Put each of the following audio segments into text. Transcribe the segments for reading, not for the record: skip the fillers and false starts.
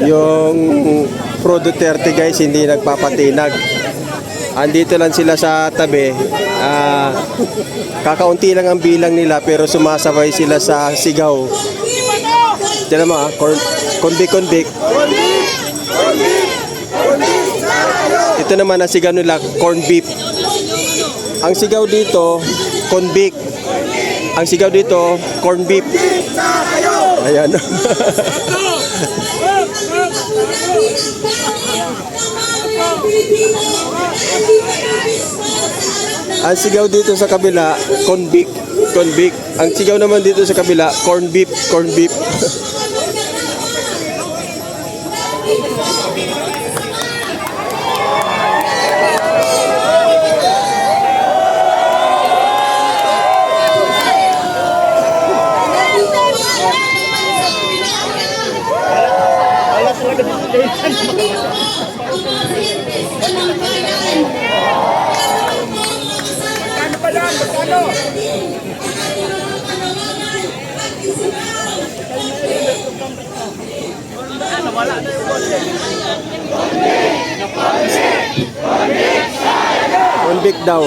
Yung Pro Duterte guys, hindi nagpapatinag. Andito lang sila sa tabi. Kakaunti lang ang bilang nila pero sumasabay sila sa sigaw. Diyan naman, konbik. Ito naman ang sigaw nila, corn beef. Ang sigaw dito, konbik. Ang sigaw dito, corn beef. Ayan. Ang sigaw dito sa kabila, convict. Ang sigaw naman dito sa kabila, corn beef. Convict daw.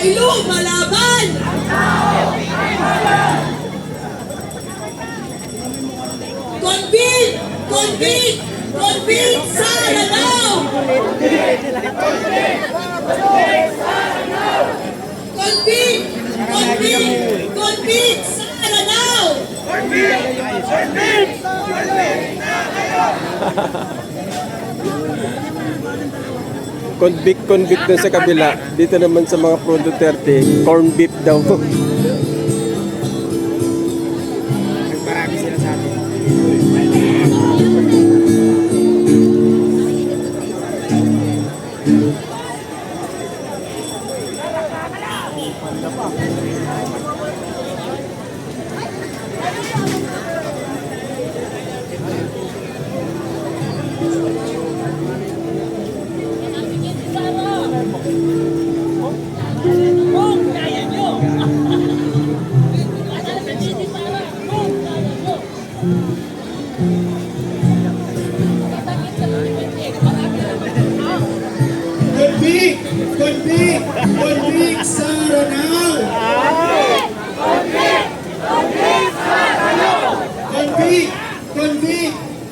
Lumalaban! Convict sa Lanao! Convict sa Lanao! Convict dun sa kabila. Dito naman sa mga Pro Duterte, corn beef daw. Marami sila sa atin.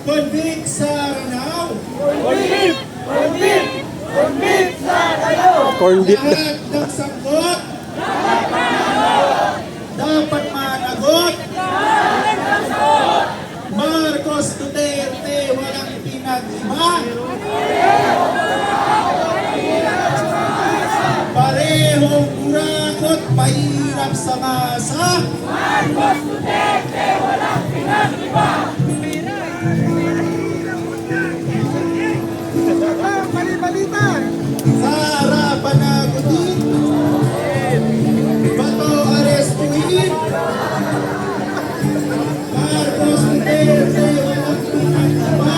Convict sa Lanao! Convict sa Lanao! Corn beef. Lahat ng sangkot dapat managot. Marcos Duterte walang pinag-iba. Parehong kurakot, mahirap sa masa. Marcos Duterte walang pinag-iba. Balita! Sa harapan na gutin, bato arestuhin. Marcos Duterte walang pinag-iba.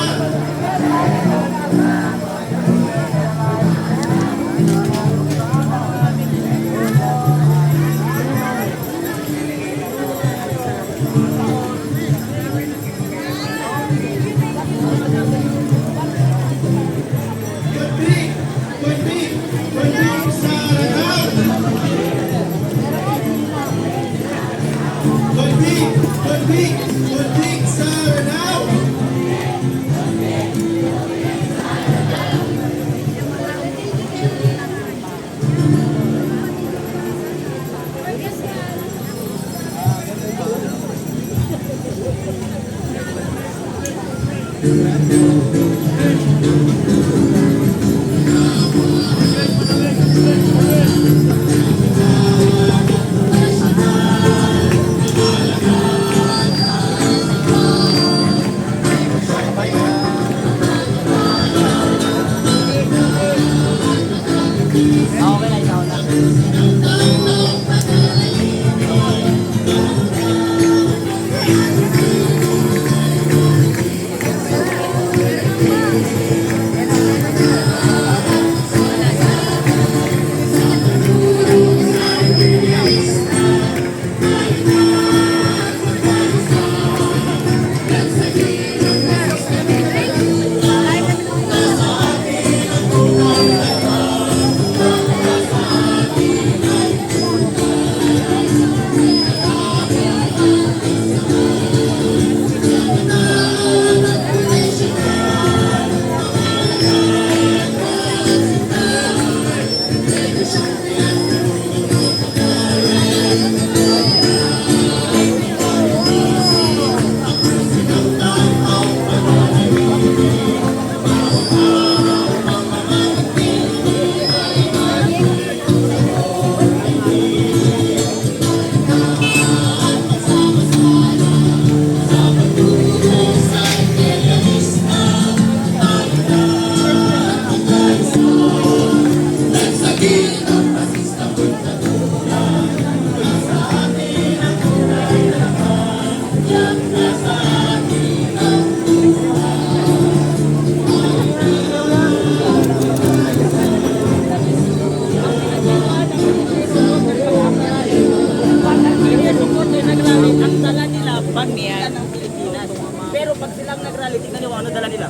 Ang dala nila, bandila ng Pilipinas. Pero pag silang nag-rally, tingnan nyo kung ano dala nila.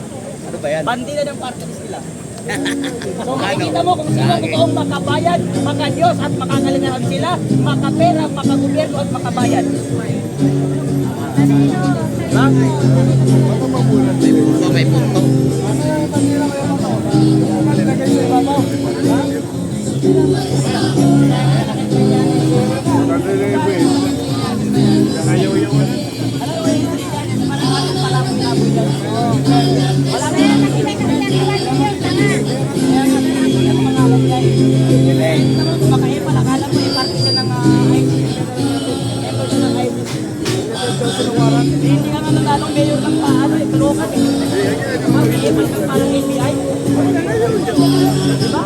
Ano ba yan? Bandila ng parties nila. So makikita mo kung sino totoong makabayan, maka-Diyos at makakalingahan sila, makapera, makagobyerno at makabayan. May punto. Makahepa, nakala mo eh, party siya ng hindi ka nga nanalong mayor ng paano eh, Caloocan eh. Makahepa siya parang API. Diba?